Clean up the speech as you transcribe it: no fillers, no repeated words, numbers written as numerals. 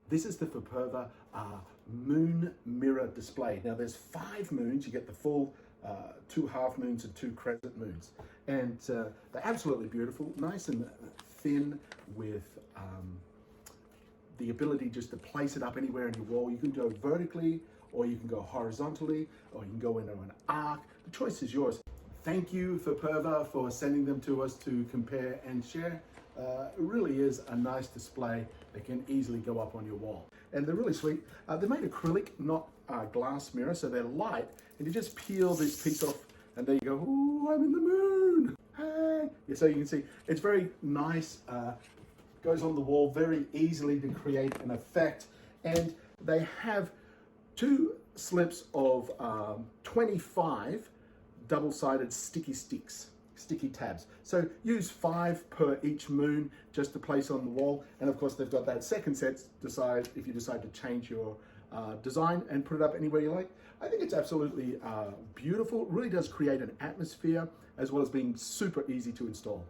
This is the FPVERA moon mirror display. Now there's 5 moons. You get the full 2 half moons and 2 crescent moons. And they're absolutely beautiful, nice and thin with the ability just to place it up anywhere in your wall. You can go vertically, or you can go horizontally, or you can go into an arc. The choice is yours. Thank you FPVERA for sending them to us to compare and share. It really is a nice display that can easily go up on your wall. And they're really sweet. They're made acrylic, not glass mirror, so they're light. And you just peel this piece off, and there you go. Ooh, I'm in the moon. Hey. Yeah, so you can see it's very nice. Goes on the wall very easily to create an effect. And they have 2 slips of 25 double-sided sticky tabs. So use 5 per each moon just to place on the wall. And of course they've got that second set if you decide to change your design and put it up anywhere you like. I think it's absolutely beautiful. It really does create an atmosphere, as well as being super easy to install.